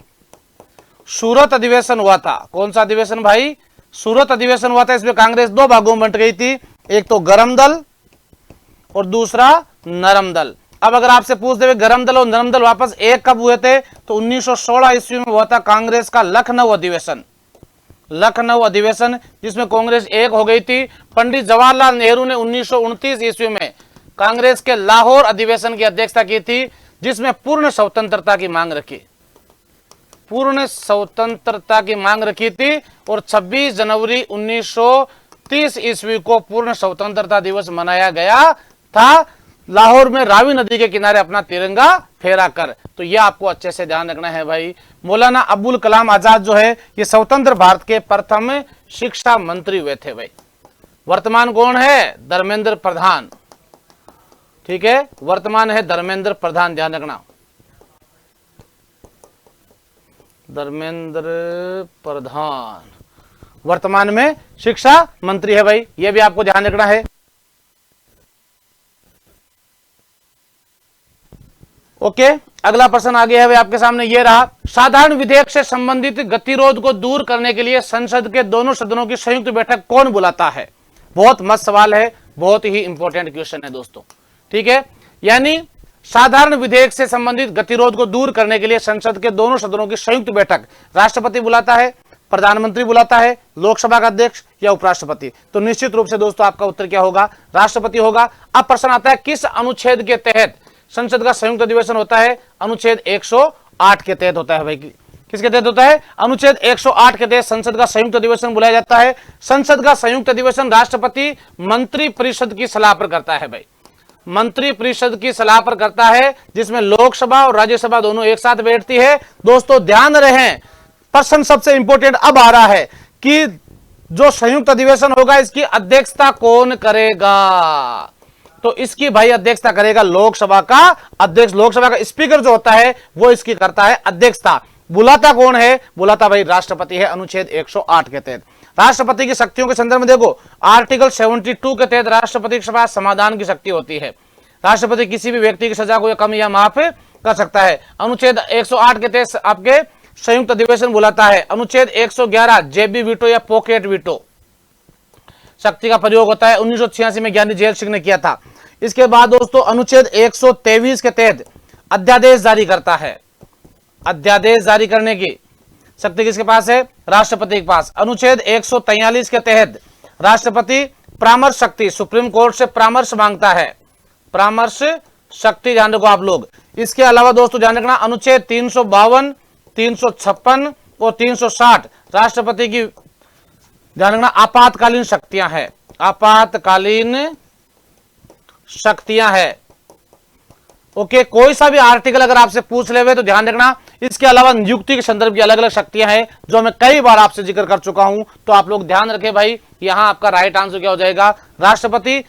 सूरत अधिवेशन हुआ था, कौन सा अधिवेशन भाई? सूरत अधिवेशन हुआ था। इसमें कांग्रेस दो भागों में बंट गई थी, एक तो गरम दल और दूसरा नरम दल। अब अगर आपसे पूछ दे गरम दल और नरम दल वापस एक कब हुए थे, तो 1916 ईस्वी में हुआ था कांग्रेस का लखनऊ अधिवेशन, लखनऊ अधिवेशन, जिसमें कांग्रेस एक हो गई थी। पंडित जवाहरलाल नेहरू ने 1929 ईस्वी में कांग्रेस के लाहौर अधिवेशन की अध्यक्षता की थी, जिसमें पूर्ण स्वतंत्रता की मांग रखी, पूर्ण स्वतंत्रता की मांग रखी थी। और 26 जनवरी 1930 ईस्वी को पूर्ण स्वतंत्रता दिवस मनाया गया था, लाहौर में रावी नदी के किनारे अपना तिरंगा फहरा कर। तो यह आपको अच्छे से ध्यान रखना है भाई। मौलाना अब्दुल कलाम आजाद जो है ये स्वतंत्र भारत के प्रथम शिक्षा मंत्री हुए थे भाई। वर्तमान कौन है? धर्मेंद्र प्रधान, ठीक है, वर्तमान है धर्मेंद्र प्रधान, ध्यान रखना, धर्मेंद्र प्रधान वर्तमान में शिक्षा मंत्री है भाई, यह भी आपको ध्यान रखना है। ओके, अगला प्रश्न आ गया है भाई आपके सामने, यह रहा, साधारण विधेयक से संबंधित गतिरोध को दूर करने के लिए संसद के दोनों सदनों की संयुक्त बैठक कौन बुलाता है? बहुत मस्त सवाल है, बहुत ही इंपॉर्टेंट क्वेश्चन है दोस्तों, ठीक है। यानी साधारण विधेयक से संबंधित गतिरोध को दूर करने के लिए संसद के दोनों सदनों की संयुक्त बैठक राष्ट्रपति बुलाता है, प्रधानमंत्री बुलाता है, लोकसभा का अध्यक्ष या उपराष्ट्रपति? तो निश्चित रूप से दोस्तों आपका उत्तर क्या होगा? राष्ट्रपति होगा। अब प्रश्न आता है किस अनुच्छेद के तहत संसद का संयुक्त अधिवेशन होता है? अनुच्छेद 108 के तहत होता है भाई। किसके तहत होता है? अनुच्छेद 108 के तहत संसद का संयुक्त अधिवेशन बुलाया जाता है। संसद का संयुक्त अधिवेशन राष्ट्रपति मंत्री परिषद की सलाह पर करता है भाई, मंत्री परिषद की सलाह पर करता है, जिसमें लोकसभा और राज्यसभा दोनों एक साथ बैठती है। दोस्तों ध्यान रहे, प्रश्न सबसे इंपॉर्टेंट अब आ रहा है कि जो संयुक्त अधिवेशन होगा इसकी अध्यक्षता कौन करेगा? तो इसकी भाई अध्यक्षता करेगा लोकसभा का अध्यक्ष, लोकसभा का स्पीकर जो होता है वो इसकी करता है अध्यक्षता। बुलाता कौन है? बुलाता भाई राष्ट्रपति है, अनुच्छेद 108 के तहत। राष्ट्रपति की शक्तियों के संदर्भ में देखो, आर्टिकल 72 के तहत राष्ट्रपति के पास समाधान की शक्ति होती है। राष्ट्रपति किसी भी व्यक्ति की सजा को कम या माफ कर सकता है। अनुच्छेद 108 के तहत आपके संयुक्त अधिवेशन बुलाता है। अनुच्छेद 111 जेबी वीटो या पॉकेट वीटो शक्ति का प्रयोग होता है, 1986 में ज्ञानी जेल सिंह ने किया था। इसके बाद दोस्तों अनुच्छेद 123 के तहत अध्यादेश जारी करता है। अध्यादेश जारी करने की शक्ति किसके पास है? राष्ट्रपति के पास। अनुच्छेद 143 के तहत राष्ट्रपति परामर्श शक्ति, सुप्रीम कोर्ट से परामर्श मांगता है, परामर्श शक्ति, ध्यान रखो आप लोग। इसके अलावा दोस्तों ध्यान रखना अनुच्छेद 352, 356 और 360 राष्ट्रपति की ध्यान रखना आपातकालीन शक्तियां हैं, आपातकालीन शक्तियां हैं। ओके, कोई सा भी आर्टिकल अगर आपसे पूछ ले तो ध्यान रखना, इसके अलावा नियुक्ति के संदर्भ की अलग अलग शक्तियां हैं जो मैं कई बार आपसे जिक्र कर चुका हूं, तो आप लोग ध्यान रखें भाई। यहां आपका राइट आंसर क्या हो जाएगा, राष्ट्रपति।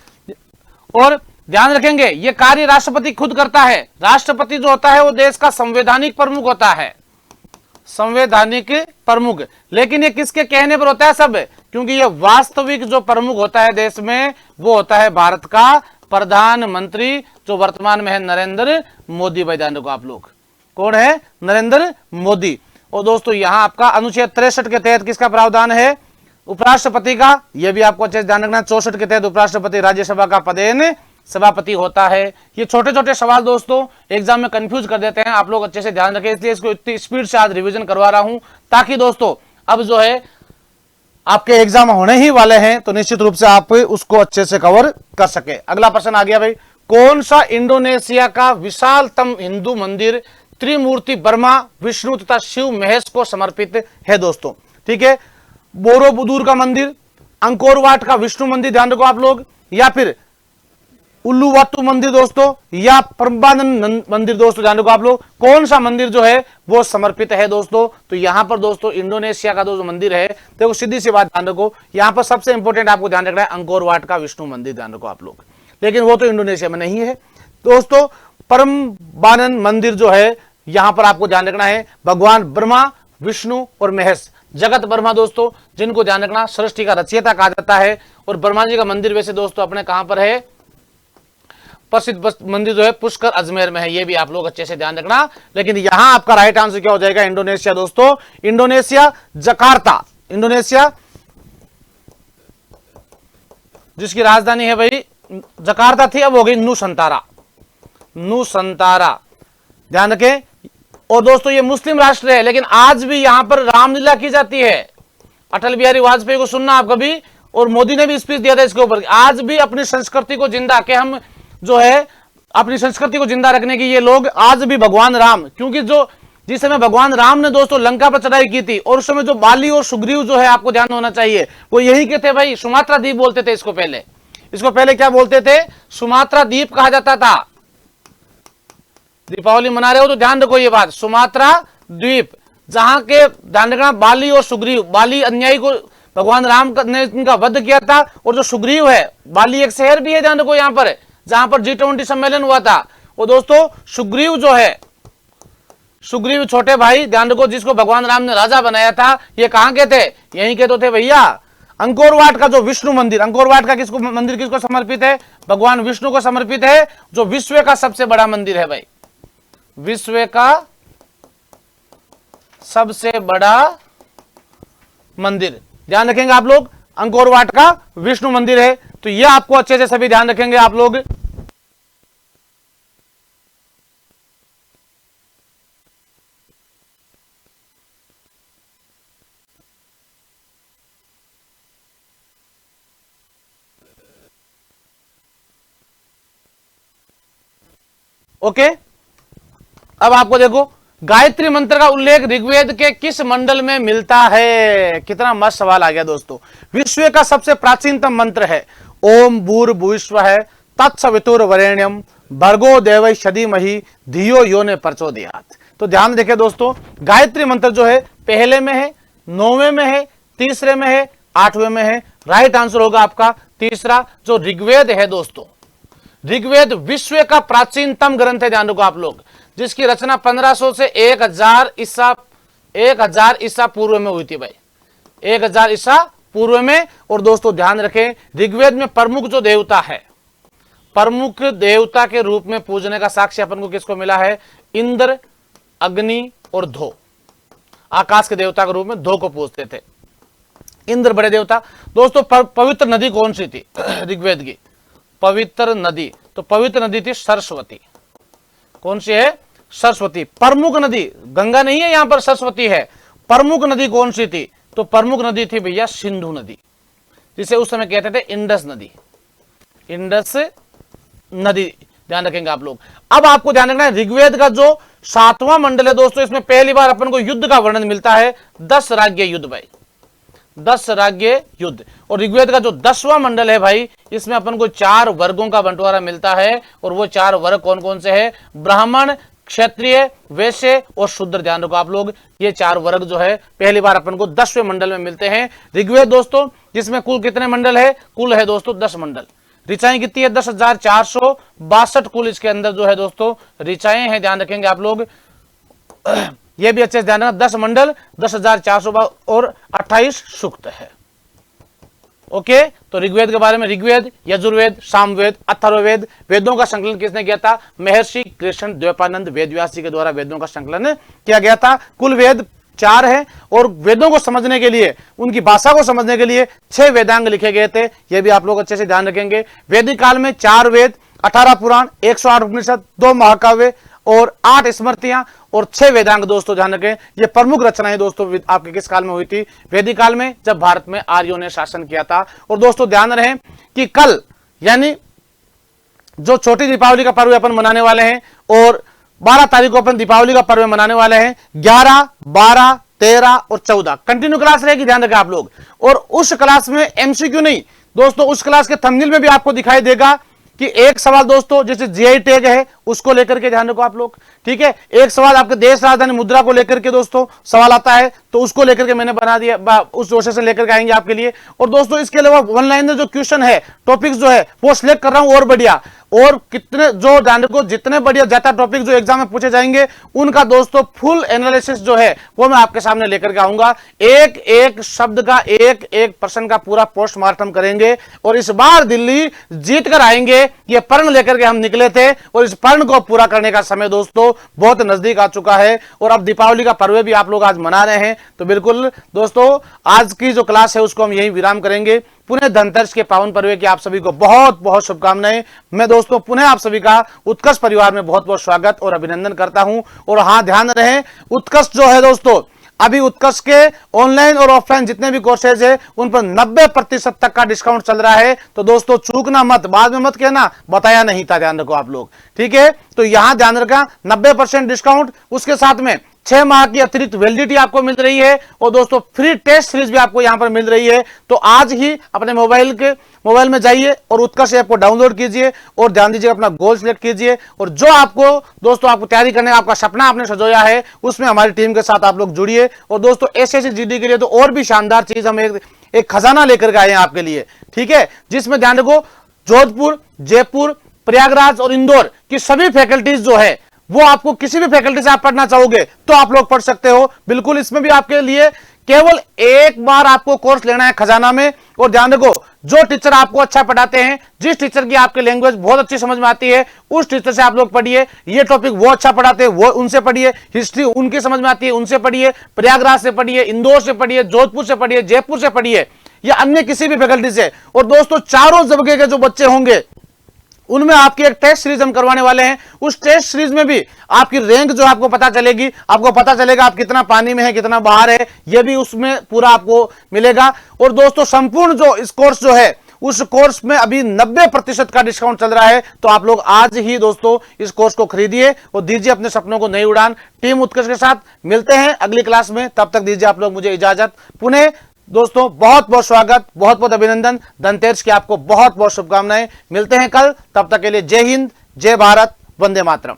और ध्यान रखेंगे ये कार्य राष्ट्रपति खुद करता है। राष्ट्रपति जो होता है वो देश का संवैधानिक प्रमुख होता है, संवैधानिक प्रमुख। लेकिन ये किसके कहने पर होता है सब, क्योंकि ये वास्तविक जो प्रमुख होता है देश में वो होता है भारत का प्रधानमंत्री, जो वर्तमान में है नरेंद्र मोदी। भाई ध्यान रखो आप लोग, कौन है, नरेंद्र मोदी। और दोस्तों यहां आपका अनुच्छेद 63 के तहत किसका प्रावधान है, उपराष्ट्रपति का। यह भी आपको अच्छे से ध्यान रखना। 64 के तहत उपराष्ट्रपति राज्यसभा का पदेन सभापति होता है। ये छोटे छोटे सवाल दोस्तों एग्जाम में कंफ्यूज कर देते हैं, आप लोग अच्छे से ध्यान रखें, इसलिए इसको इतनी स्पीड से आज रिवीजन करवा रहा हूं ताकि दोस्तों अब जो है आपके एग्जाम होने ही वाले हैं तो निश्चित रूप से आप उसको अच्छे से कवर कर सके। अगला प्रश्न आ गया भाई, कौन सा इंडोनेशिया का विशालतम हिंदू मंदिर त्रिमूर्ति ब्रह्मा विष्णु तथा शिव महेश को समर्पित है दोस्तों। ठीक है, बोरोबुदूर का मंदिर, अंकोरवाट का विष्णु मंदिर, ध्यान रखो आप लोग, या फिर उल्लुवातु मंदिर दोस्तों, या प्रम्बानंद मंदिर दोस्तों, ध्यान रखो आप लोग, कौन सा मंदिर जो है वो समर्पित है दोस्तों। तो यहां पर दोस्तों इंडोनेशिया का जो मंदिर है, देखो सीधी सी बात ध्यान रखो, यहां पर सबसे इंपॉर्टेंट आपको ध्यान रखना है अंकोरवाट का विष्णु मंदिर, ध्यान रखो आप लोग, लेकिन वो तो इंडोनेशिया में नहीं है दोस्तों। प्रम्बानंद मंदिर जो है यहां पर आपको ध्यान रखना है भगवान ब्रह्मा विष्णु और महेश, जगत ब्रह्मा दोस्तों, जिनको ध्यान रखना सृष्टि का रचयिता कहा जाता है। और ब्रह्मा जी का मंदिर वैसे दोस्तों अपने कहां पर है, प्रसिद्ध मंदिर जो है पुष्कर अजमेर में है, ये भी आप लोग अच्छे से ध्यान रखना। लेकिन यहां आपका राइट आंसर क्या हो जाएगा, इंडोनेशिया दोस्तों, इंडोनेशिया जकार्ता, इंडोनेशिया जिसकी राजधानी है भाई जकार्ता थी, अब हो गई नुसंतारा, नुसंतारा, ध्यान रखें। और दोस्तों ये मुस्लिम राष्ट्र है, लेकिन आज भी यहां पर रामलीला की जाती है। अटल बिहारी वाजपेयी को सुनना आप कभी, और मोदी ने भी स्पीच दिया था इसके ऊपर, आज भी अपनी संस्कृति को जिंदा के हम जो है अपनी संस्कृति को जिंदा रखने की ये लोग आज भी भगवान राम, क्योंकि जो जिस समय भगवान राम ने दोस्तों लंका पर चढ़ाई की थी और उस समय जो बाली और सुग्रीव जो है आपको ध्यान होना चाहिए वो यही के थे भाई, सुमात्रा द्वीप बोलते थे इसको पहले क्या बोलते थे, सुमात्रा द्वीप कहा जाता था। दीपावली मना रहे हो तो ध्यान रखो ये बात, सुमात्रा द्वीप, जहां के ध्यान रखना बाली और सुग्रीव, बाली अन्यायी को भगवान राम ने इनका वध किया था, और जो सुग्रीव है, बाली एक शहर भी है ध्यान रखो यहां पर, जहां पर G20 सम्मेलन हुआ था, वो दोस्तों सुग्रीव जो है, सुग्रीव छोटे भाई ध्यान रखो, जिसको भगवान राम ने राजा बनाया था, ये कहां के थे, यहीं के तो थे भैया। अंकोरवाट का जो विष्णु मंदिर, अंकोरवाट का किसको मंदिर किसको समर्पित है, भगवान विष्णु को समर्पित है, जो विश्व का सबसे बड़ा मंदिर है भाई, विश्व का सबसे बड़ा मंदिर, ध्यान रखेंगे आप लोग, अंकोरवाट का विष्णु मंदिर है। तो यह आपको अच्छे से सभी ध्यान रखेंगे आप लोग। ओके, अब आपको देखो गायत्री मंत्र का उल्लेख ऋग्वेद के किस मंडल में मिलता है, कितना मस्त सवाल आ गया दोस्तों। विश्व का सबसे प्राचीनतम मंत्र है ओम भूर्भुवस्सुवः है तत्सवितुर्वरेण्यम भर्गो देवस्य धीमहि धियो यो न प्रचोदयात्। तो ध्यान देखें दोस्तों, गायत्री मंत्र जो है पहले में है, 9वें में है, तीसरे में है, 8वें में है। राइट आंसर होगा आपका तीसरा, जो ऋग्वेद है दोस्तों। ऋग्वेद विश्व का प्राचीनतम ग्रंथ है, ध्यान रखो आप लोग, जिसकी रचना 1500 से 1000 ईसा पूर्व में हुई थी भाई, 1000 ईसा पूर्व में। और दोस्तों ध्यान रखें, ऋग्वेद में प्रमुख जो देवता है, प्रमुख देवता के रूप में पूजने का साक्ष्य अपन को किसको मिला है, इंद्र, अग्नि और धो, आकाश के देवता के रूप में धो को पूजते थे, इंद्र बड़े देवता। दोस्तों पवित्र नदी कौन सी थी ऋग्वेद की, पवित्र नदी, तो पवित्र नदी थी सरस्वती। कौन सी है, सरस्वती। प्रमुख नदी गंगा नहीं है, यहां पर सरस्वती है। प्रमुख नदी कौन सी थी, तो प्रमुख नदी थी भैया सिंधु नदी, जिसे उस समय कहते थे इंडस नदी, इंडस नदी, ध्यान रखेंगे आप लोग। अब आपको ध्यान रखना है, ऋग्वेद का जो 7वां मंडल है दोस्तों, इसमें पहली बार अपन को युद्ध का वर्णन मिलता है, 10 राज्य युद्ध भाई, 10 राज्य युद्ध। और ऋग्वेद का जो 10वां मंडल है भाई, इसमें अपन को 4 वर्गों का बंटवारा मिलता है। और वो 4 वर्ग कौन कौन से है? ब्राह्मण, क्षत्रिय, वैश्य और शूद्र। ध्यान रखो आप लोग, ये 4 वर्ग जो है पहली बार अपन को 10वें मंडल में मिलते हैं। ऋग्वेद दोस्तों, जिसमें कुल कितने मंडल है? कुल है दोस्तों 10 मंडल। ऋचाएं कितनी है? 10,462 कुल इसके अंदर जो है दोस्तों ऋचाएं हैं। ध्यान रखेंगे आप लोग, ये भी अच्छे से ध्यान रखना। 10 मंडल, 10,400 और 28 सूक्त है। ओके, तो ऋग्वेद के बारे में, ऋग्वेद, यजुर्वेद, सामवेद, अथर्ववेद, वेदों का संकलन किसने किया था? महर्षि कृष्ण द्वैपानंद वेदव्यास जी के द्वारा वेदों का संकलन किया गया था। कुल वेद 4 है और वेदों को समझने के लिए, उनकी भाषा को समझने के लिए 6 वेदांग लिखे गए थे। ये भी आप लोग अच्छे से ध्यान रखेंगे। वैदिक काल में 4 वेद, 18 पुराण, 108 उपनिषद, 2 महाकाव्य और 8 स्मृतियां और 6 वेदांग। दोस्तों ध्यान रखें, ये प्रमुख रचनाएं दोस्तों आपके किस काल में हुई थी? वैदिक काल में, जब भारत में आर्यों ने शासन किया था। और दोस्तों ध्यान रहे कि कल यानी जो छोटी दीपावली का पर्व अपन मनाने वाले हैं और 12 तारीख को अपन दीपावली का पर्व मनाने वाले हैं। 11, 12, 13 और 14 कंटिन्यू क्लास रहेगी, ध्यान रखें आप लोग। और उस क्लास में एमसीक्यू नहीं दोस्तों, उस क्लास के थंबनेल में भी आपको दिखाई देगा कि एक सवाल दोस्तों जैसे जीआई टैग है उसको लेकर के ध्यान रखो आप लोग, ठीक है। एक सवाल आपके देश राजधानी मुद्रा को लेकर के दोस्तों सवाल आता है, तो उसको लेकर के मैंने बना दिया, उस विषय से लेकर के आएंगे आपके लिए। और दोस्तों इसके अलावा वन लाइनर जो क्वेश्चन है, टॉपिक्स जो है वो सिलेक्ट कर रहा हूं और बढ़िया, और कितने जो ध्यान रखो जितने बढ़िया ज्यादा टॉपिक जो एग्जाम में पूछे जाएंगे उनका दोस्तों फुल एनालिसिस जो है वो मैं आपके सामने लेकर के आऊंगा। एक एक शब्द का, एक एक प्रश्न का पूरा पोस्टमार्टम करेंगे। और इस बार दिल्ली जीत कर आएंगे, ये प्रण लेकर के हम निकले थे और इस प्रण को पूरा करने का समय दोस्तों बहुत नजदीक आ चुका है। और अब दीपावली का पर्व भी आप लोग आज मना रहे हैं, तो बिल्कुल दोस्तों आज की जो क्लास है उसको हम यही विराम करेंगे। पुनः धनतेरस के पावन पर्व की आप सभी को बहुत बहुत शुभकामनाएं। मैं दोस्तों पुनः आप सभी का उत्कर्ष परिवार में बहुत बहुत स्वागत और अभिनंदन करता हूं। और हाँ ध्यान रहे, उत्कर्ष जो है दोस्तों, अभी उत्कर्ष के ऑनलाइन और ऑफलाइन जितने भी कोर्सेज है उन पर 90% तक का डिस्काउंट चल रहा है। तो दोस्तों चूकना मत, बाद में मत कहना बताया नहीं था, ध्यान रखो आप लोग, ठीक है। तो यहां ध्यान रखा 90% डिस्काउंट, उसके साथ में 6 माह की अतिरिक्त वैलिडिटी आपको मिल रही है। और दोस्तों फ्री टेस्ट सीरीज भी आपको यहां पर मिल रही है। तो आज ही अपने मोबाइल में जाइए और उत्कर्ष ऐप को डाउनलोड कीजिए और ध्यान दीजिए, अपना गोल सिलेक्ट कीजिए। और जो आपको दोस्तों आपको तैयारी करने का आपका सपना आपने सजोया है उसमें हमारी टीम के साथ आप लोग जुड़िए। और दोस्तों एसएससी जीडी के लिए तो और भी शानदार चीज हम एक खजाना लेकर के आए हैं आपके लिए, ठीक है, जिसमें ध्यान रखो जोधपुर, जयपुर, प्रयागराज और इंदौर की सभी फैकल्टीज जो है वो आपको किसी भी फैकल्टी से आप पढ़ना चाहोगे तो आप लोग पढ़ सकते हो। बिल्कुल इसमें भी आपके लिए केवल एक बार आपको कोर्स लेना है खजाना में। और ध्यान रखो, जो टीचर आपको अच्छा पढ़ाते हैं, जिस टीचर की आपकी लैंग्वेज बहुत अच्छी समझ में आती है उस टीचर से आप लोग पढ़िए। ये टॉपिक वो अच्छा पढ़ाते हैं वो उनसे पढ़िए, हिस्ट्री उनकी समझ में आती है उनसे पढ़िए, प्रयागराज से पढ़िए, इंदौर से पढ़िए, जोधपुर से पढ़िए, जयपुर से पढ़िए या अन्य किसी भी फैकल्टी से। और दोस्तों चारों जगह के जो बच्चे होंगे उनमें आपकी एक टेस्ट सीरीज हम करवाने वाले हैं। उस टेस्ट सीरीज में भी आपकी रैंक जो आपको पता चलेगी, आपको पता चलेगा आप कितना पानी में है कितना बाहर है, यह भी उसमें पूरा आपको मिलेगा। और दोस्तों संपूर्ण जो इस कोर्स जो है उस कोर्स में अभी 90% का डिस्काउंट चल रहा है। तो आप लोग आज ही दोस्तों इस कोर्स को खरीदिए और दीजिए अपने सपनों को नई उड़ान। टीम उत्कर्ष के साथ मिलते हैं अगली क्लास में, तब तक दीजिए आप लोग मुझे इजाजत। पुनः दोस्तों बहुत बहुत स्वागत, बहुत बहुत अभिनंदन, धनतेरस की आपको बहुत बहुत शुभकामनाएं। मिलते हैं कल, तब तक के लिए जय हिंद, जय भारत, वंदे मातरम।